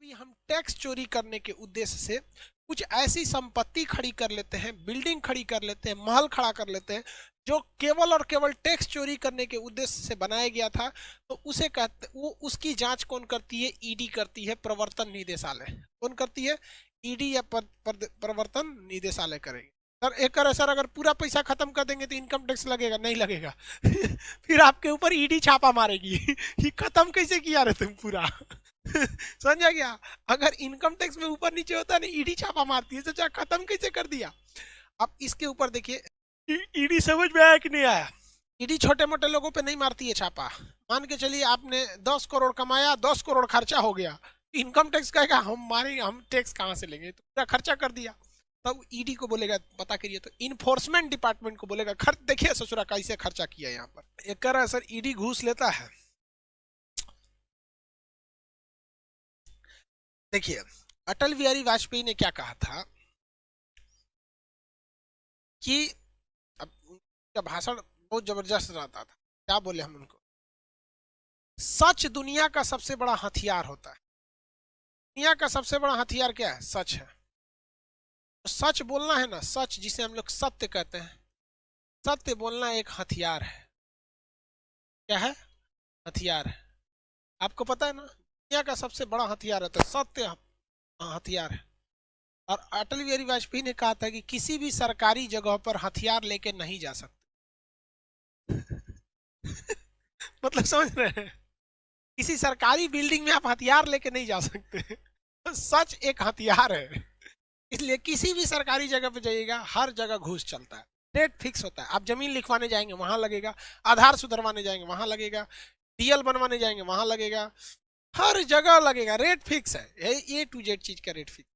कभी हम टैक्स चोरी करने के उद्देश्य से कुछ ऐसी संपत्ति खड़ी कर लेते हैं, बिल्डिंग खड़ी कर लेते हैं, महल खड़ा कर लेते हैं जो केवल और केवल टैक्स चोरी करने के उद्देश्य से बनाया गया था, तो उसे कहते वो उसकी जांच कौन करती है? ईडी करती है, प्रवर्तन निदेशालय। कौन करती है? ईडी या प्रवर्तन निदेशालय करेगी। सर एक कर सर अगर पूरा पैसा खत्म कर देंगे तो इनकम टैक्स लगेगा? नहीं लगेगा। फिर आपके ऊपर ईडी छापा मारेगी कि खत्म कैसे किया रे तुम पूरा। समझा गया? अगर इनकम टैक्स में ऊपर नीचे होता है ना, ईडी छापा मारती है, सोचा खत्म कैसे कर दिया। अब इसके ऊपर देखिए, ईडी समझ में आया कि नहीं आया? ईडी छोटे मोटे लोगों पे नहीं मारती है छापा। मान के चलिए आपने 10 करोड़ कमाया, 10 करोड़ खर्चा हो गया, इनकम टैक्स कहेगा हम मारेंगे, हम टैक्स कहाँ से लेंगे? तो पूरा खर्चा कर दिया, तब ईडी को बोलेगा पता करिए। तो इन्फोर्समेंट डिपार्टमेंट को बोलेगा खर्च देखिए ससुरा कैसे खर्चा किया यहाँ पर। एक कह रहा है सर ईडी घूस लेता है। देखिए अटल बिहारी वाजपेयी ने क्या कहा था कि अब उनका भाषण बहुत जबरदस्त रहता था। क्या बोले हम उनको? सच दुनिया का सबसे बड़ा हथियार होता है। दुनिया का सबसे बड़ा हथियार क्या है? सच है। तो सच बोलना है ना, सच जिसे हम लोग सत्य कहते हैं, सत्य बोलना एक हथियार है। क्या है? हथियार है। आपको पता है ना, दुनिया का सबसे बड़ा हथियार है तो सत्य हथियार है। और अटल बिहारी वाजपेयी ने कहा था कि किसी भी सरकारी जगह पर हथियार लेके नहीं जा सकते। मतलब समझ रहे हैं? किसी सरकारी बिल्डिंग में आप हथियार लेके नहीं जा सकते। तो सच एक हथियार है। इसलिए किसी भी सरकारी जगह पे जाइएगा, हर जगह घूस चलता है। रेट फिक्स होता है। आप जमीन लिखवाने जाएंगे वहां लगेगा, आधार सुधरवाने जाएंगे वहां लगेगा, डीएल बनवाने जाएंगे वहां लगेगा, हर जगह लगेगा। रेट फिक्स है, ए टू जेड चीज का रेट फिक्स।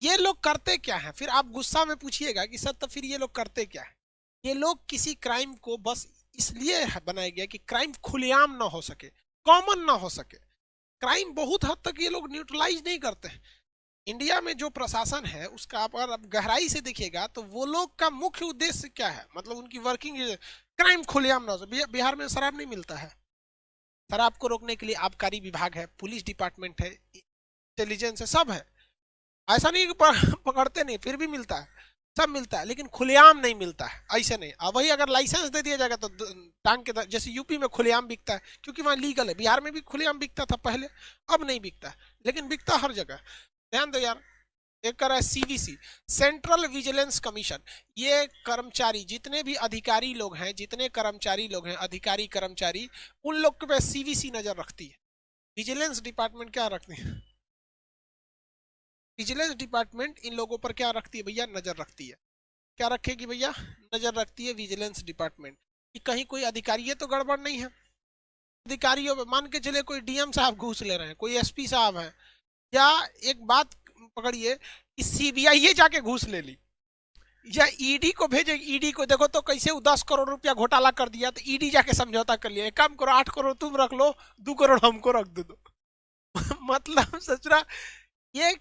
ये लोग करते क्या है? फिर आप गुस्सा में पूछिएगा कि सर तो फिर ये लोग करते क्या है? ये लोग किसी क्राइम को बस इसलिए बनाया गया कि क्राइम खुलेआम ना हो सके, कॉमन ना हो सके। क्राइम बहुत हद तक ये लोग न्यूट्रलाइज नहीं करते हैं। इंडिया में जो प्रशासन है उसका आप अगर आप गहराई से देखिएगा तो वो लोग का मुख्य उद्देश्य क्या है? मतलब उनकी वर्किंग क्राइम खुलेआम ना हो। बिहार में शराब नहीं मिलता है, शराब को रोकने के लिए आबकारी विभाग है, पुलिस डिपार्टमेंट है, इंटेलिजेंस है, सब है। ऐसा नहीं कि पकड़ते नहीं, फिर भी मिलता है, सब मिलता है, लेकिन खुलेआम नहीं मिलता है। ऐसे नहीं। अब वही अगर लाइसेंस दे दिया जाएगा तो टांग के जैसे यूपी में खुलेआम बिकता है क्योंकि वहां लीगल है। बिहार में भी खुलेआम बिकता था पहले, अब नहीं बिकता है, लेकिन बिकता हर जगह। ध्यान दो यार। एक कर रहा है सीवीसी, सेंट्रल विजिलेंस कमीशन। ये कर्मचारी जितने भी अधिकारी लोग हैं, जितने कर्मचारी लोग हैं, अधिकारी कर्मचारी, उन लोग पे सीवीसी नजर रखती है। विजिलेंस डिपार्टमेंट क्या रखती है? विजिलेंस डिपार्टमेंट इन लोगों पर क्या रखती है भैया? नजर रखती है। क्या रखेगी भैया? नजर रखती है विजिलेंस डिपार्टमेंट कि कहीं कोई अधिकारी ये तो गड़बड़ नहीं है। अधिकारियों में मान के चले कोई डीएम साहब घूस ले रहे हैं, कोई एसपी साहब हैं, या एक बात पकड़िए कि सीबीआई ये जाके घूस ले ली, या ईडी को भेजे, ईडी को देखो तो कैसे 10 करोड़ रुपया घोटाला कर दिया, तो ईडी जाके समझौता कर लिया, एक काम करो 8 करोड़ तुम रख लो, 2 करोड़ हमको रख दो। मतलब सचरा ये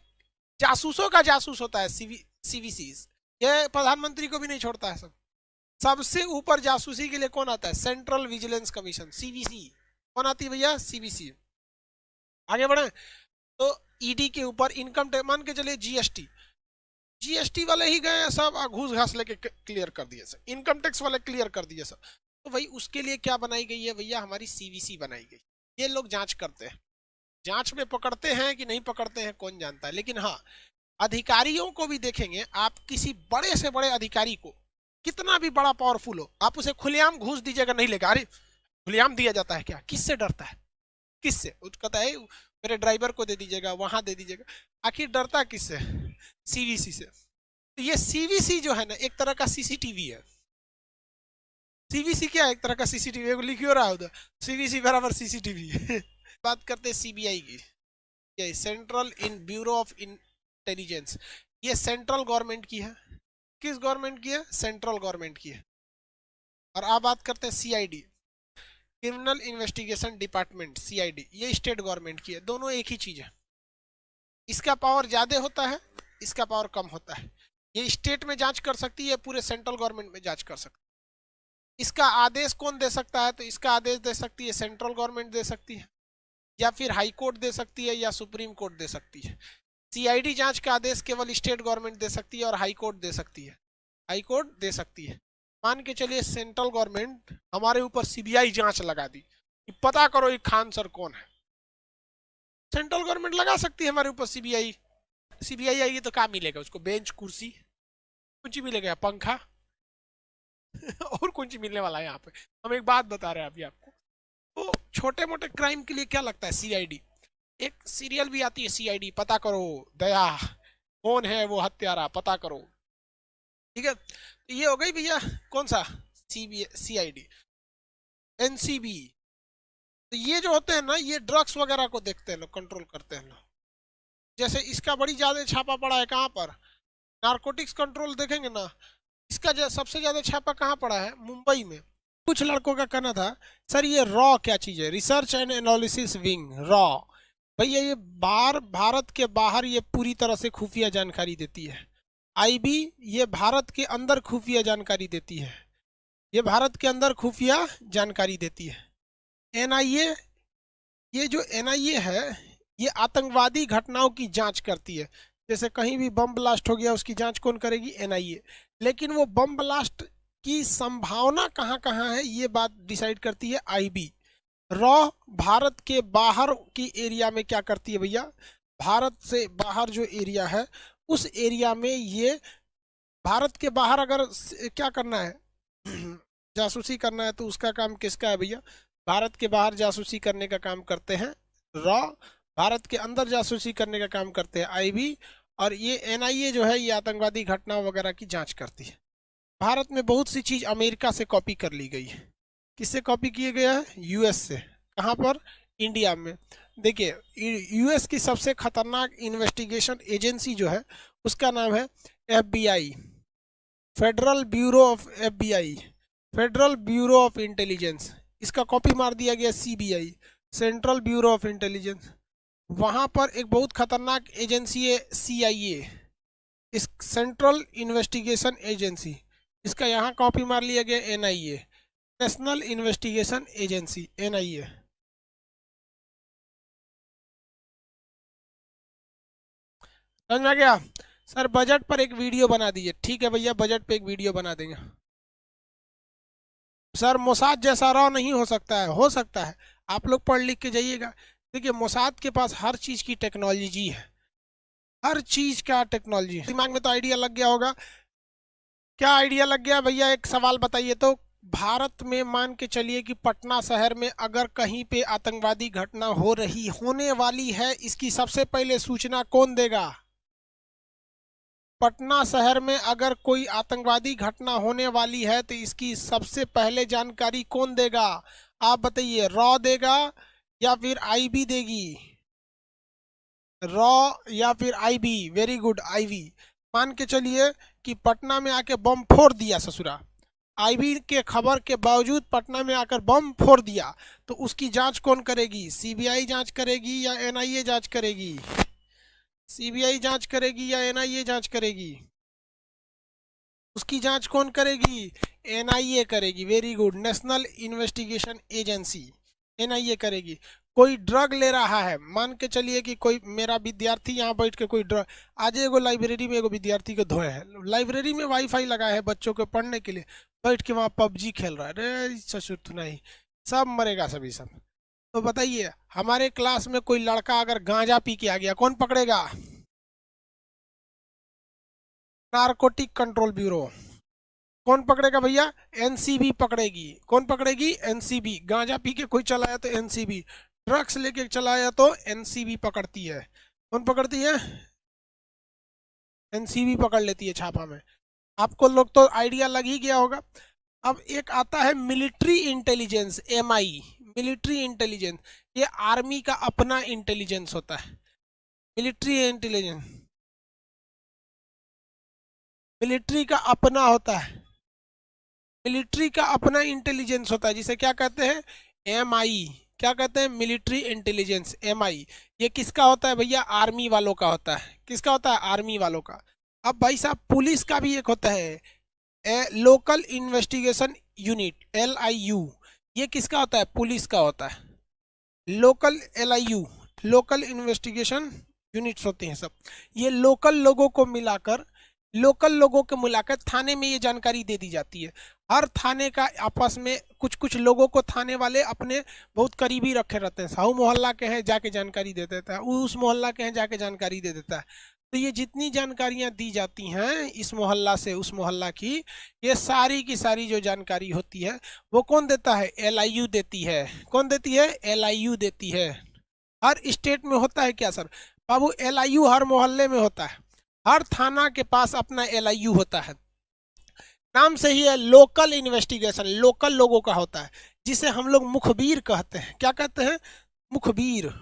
जासूसों का जासूस होता है सीवीसी। ये प्रधानमंत्री को भी नहीं छोड़ता है। सब सबसे ऊपर जासूसी के लिए कौन आता है? Central vigilance commission, CVC. कौन आती है भैया? सीवीसी। आगे बढ़े तो ईडी के ऊपर इनकम टैक्स, मान के चलिए जीएसटी, जीएसटी वाले ही गए सब घूस घास लेके क्लियर कर दिए सब, इनकम टैक्स वाले क्लियर कर दिए सब। तो भाई उसके लिए क्या बनाई गई है भैया? हमारी सीवीसी बनाई गई। ये लोग जांच करते हैं, जांच में पकड़ते हैं कि नहीं पकड़ते हैं कौन जानता है। लेकिन हाँ, अधिकारियों को भी देखेंगे आप, किसी बड़े से बड़े अधिकारी को, कितना भी बड़ा पावरफुल हो, आप उसे खुलेआम घूस दीजिएगा नहीं लेगा। अरे खुलेआम दिया जाता है क्या? किससे डरता है? किससे? कहता है मेरे ड्राइवर को दे दीजिएगा, वहां दे दीजिएगा। आखिर डरता किससे? सीवीसी से। तो ये सीवीसी जो है ना, एक तरह का सीसीटीवी है। सीवीसी क्या है? एक तरह का सीसीटीवी। लिखियो रहा उधर, सीवीसी बराबर सीसीटीवी। बात करते हैं सीबीआई की, ये central in bureau of intelligence. ये सेंट्रल गवर्नमेंट की है। किस गवर्नमेंट की है? सेंट्रल गवर्नमेंट की है। और अब बात करते हैं CID, criminal investigation department, CID, ये स्टेट गवर्नमेंट की है। दोनों एक ही चीज है। इसका पावर ज्यादा होता है, इसका पावर कम होता है। ये स्टेट में जांच कर सकती है, पूरे सेंट्रल गवर्नमेंट में जांच कर सकती है। इसका आदेश कौन दे सकता है? तो इसका आदेश दे सकती है सेंट्रल गवर्नमेंट दे सकती है। या फिर हाई कोर्ट दे सकती है या सुप्रीम कोर्ट दे सकती है। सीआईडी जांच का आदेश केवल स्टेट गवर्नमेंट दे सकती है और हाई कोर्ट दे सकती है, हाई कोर्ट दे सकती है। मान के चलिए सेंट्रल गवर्नमेंट हमारे ऊपर सीबीआई जांच लगा दी कि पता करो ये खान सर कौन है, सेंट्रल गवर्नमेंट लगा सकती है हमारे ऊपर सीबीआई। सीबीआई आएगी तो क्या मिलेगा उसको? बेंच, कुर्सी, कुछ मिलेगा, पंखा और कुछ मिलने वाला है यहाँ पे। हम एक बात बता रहे हैं अभी आपको। तो छोटे मोटे क्राइम के लिए क्या लगता है? सीआईडी। एक सीरियल भी आती है सीआईडी, पता करो दया कौन है वो हत्यारा, पता करो। ठीक है, तो ये हो गई भैया कौन सा? सीआईडी। एनसीबी, तो ये जो होते हैं ना, ये ड्रग्स वगैरह को देखते हैं लोग, कंट्रोल करते हैं लोग। जैसे इसका बड़ी ज्यादा छापा पड़ा है कहाँ पर? नारकोटिक्स कंट्रोल देखेंगे ना, इसका सबसे ज्यादा छापा कहाँ पड़ा है? मुंबई में। कुछ लड़कों का कहना था सर ये रॉ क्या चीज है? Research and analysis wing, raw. भैया ये भारत के बाहर ये पूरी तरह से खुफिया जानकारी देती है। आईबी ये भारत के अंदर खुफिया जानकारी देती है, ये भारत के अंदर खुफिया जानकारी देती है। एनआईए, ये जो एनआईए है ये आतंकवादी घटनाओं की जांच करती है। जैसे कहीं भी बम ब्लास्ट हो गया उसकी जांच कौन करेगी? एनआईए। लेकिन वो बम ब्लास्ट की संभावना कहाँ कहाँ है ये बात डिसाइड करती है आईबी। रॉ भारत के बाहर की एरिया में क्या करती है भैया? भारत से बाहर जो एरिया है उस एरिया में ये, भारत के बाहर अगर क्या करना है जासूसी करना है तो उसका काम किसका है भैया? भारत के बाहर जासूसी करने का काम करते हैं रॉ, भारत के अंदर जासूसी करने का काम करते हैं आईबी। और ये एनआईए जो है ये आतंकवादी घटना वगैरह की जांच करती है। भारत में बहुत सी चीज अमेरिका से कॉपी कर ली गई है। किससे कॉपी किए गया है? यूएस से। कहाँ पर? इंडिया में। देखिए यूएस की सबसे खतरनाक इन्वेस्टिगेशन एजेंसी जो है उसका नाम है FBI, federal bureau of FBI, federal bureau of intelligence. इसका कॉपी मार दिया गया CBI, central bureau of intelligence. वहाँ पर एक बहुत खतरनाक एजेंसी है सीआईए, इस सेंट्रल इन्वेस्टिगेशन एजेंसी। इसका यहाँ कॉपी मार लिया गया NIA, national investigation agency, NIA. समझ में गया? सर बजट पर एक वीडियो बना दीजिए। ठीक है भैया, बजट पे एक वीडियो बना देंगे। सर मोसाद जैसा रॉ नहीं हो सकता है। हो सकता है, आप लोग पढ़ लिख के जाइएगा। देखिए मोसाद के पास हर चीज की टेक्नोलॉजी है, हर चीज का टेक्नोलॉजी। दिमाग में तो आइडिया लग गया होगा। क्या आइडिया लग गया भैया? एक सवाल बताइए तो। भारत में मान के चलिए कि पटना शहर में अगर कहीं पे आतंकवादी घटना होने वाली है, इसकी सबसे पहले सूचना कौन देगा? पटना शहर में अगर कोई आतंकवादी घटना होने वाली है तो इसकी सबसे पहले जानकारी कौन देगा? आप बताइए, रॉ देगा या फिर आईबी देगी? रॉ या फिर आईबी? Very good, IB. मान के चलिए कि पटना में आके बम फोड़ दिया ससुरा, आईबी के खबर के बावजूद पटना में आकर बम फोड़ दिया, तो उसकी जांच कौन करेगी? सीबीआई जांच करेगी या एनआईए जांच करेगी? सीबीआई जांच करेगी या एनआईए जांच करेगी? उसकी जांच कौन करेगी? एनआईए करेगी। Very good, national investigation agency, NIA करेगी। कोई ड्रग ले रहा है, मान के चलिए कि कोई मेरा विद्यार्थी यहाँ बैठ के कोई ड्रग, आज एगो लाइब्रेरी में एगो विद्यार्थी को धोए है, लाइब्रेरी में वाईफाई लगा है बच्चों के पढ़ने के लिए, बैठ के वहाँ पबजी खेल रहा है। अरे ससुर नहीं, सब मरेगा सभी सब। तो बताइए हमारे क्लास में कोई लड़का अगर गांजा पी के आ गया, कौन पकड़ेगा? Narcotic control bureau. कौन पकड़ेगा भैया? एनसीबी पकड़ेगी। कौन पकड़ेगी? एनसीबी। गांजा पी के कोई चलाया तो एनसीबी, ड्रग्स लेके चलाया तो एनसीबी पकड़ती है। कौन पकड़ती है? एनसीबी पकड़ लेती है छापा में। आपको लोग तो आइडिया लग ही गया होगा। अब एक आता है military intelligence, MI, military intelligence. ये आर्मी का अपना इंटेलिजेंस होता है, मिलिट्री इंटेलिजेंस, मिलिट्री का अपना होता है, मिलिट्री का अपना इंटेलिजेंस होता है, जिसे क्या कहते हैं? एमआई। क्या कहते हैं? Military intelligence, MI. ये किसका होता है भैया? आर्मी वालों का होता है। किसका होता है? आर्मी वालों का। अब भाई साहब पुलिस का भी एक होता है, लोकल इन्वेस्टिगेशन यूनिट, LIU। ये किसका होता है? पुलिस का होता है। Local LIU, local investigation units होते हैं सब। ये लोकल लोगों को मिलाकर, लोकल लोगों को मिलाकर थाने में ये जानकारी दे दी जाती है। हर थाने का आपस में कुछ कुछ लोगों को थाने वाले अपने बहुत करीबी रखे रहते हैं। साहू मोहल्ला के हैं जाके जानकारी दे देता है, उस मोहल्ला के हैं जाके जानकारी दे देता है। तो ये जितनी जानकारियां दी जाती हैं इस मोहल्ला से उस मोहल्ला की, ये सारी की सारी जो जानकारी होती है वो कौन देता है? LIU देती है। कौन देती है? LIU देती है। हर स्टेट में होता है क्या सर? बाबू LIU हर मोहल्ले में होता है, हर थाना के पास अपना LIU होता है। नाम से ही है लोकल इन्वेस्टिगेशन, लोकल लोगों का होता है, जिसे हम लोग मुखबिर कहते हैं। क्या कहते हैं? मुखबिर।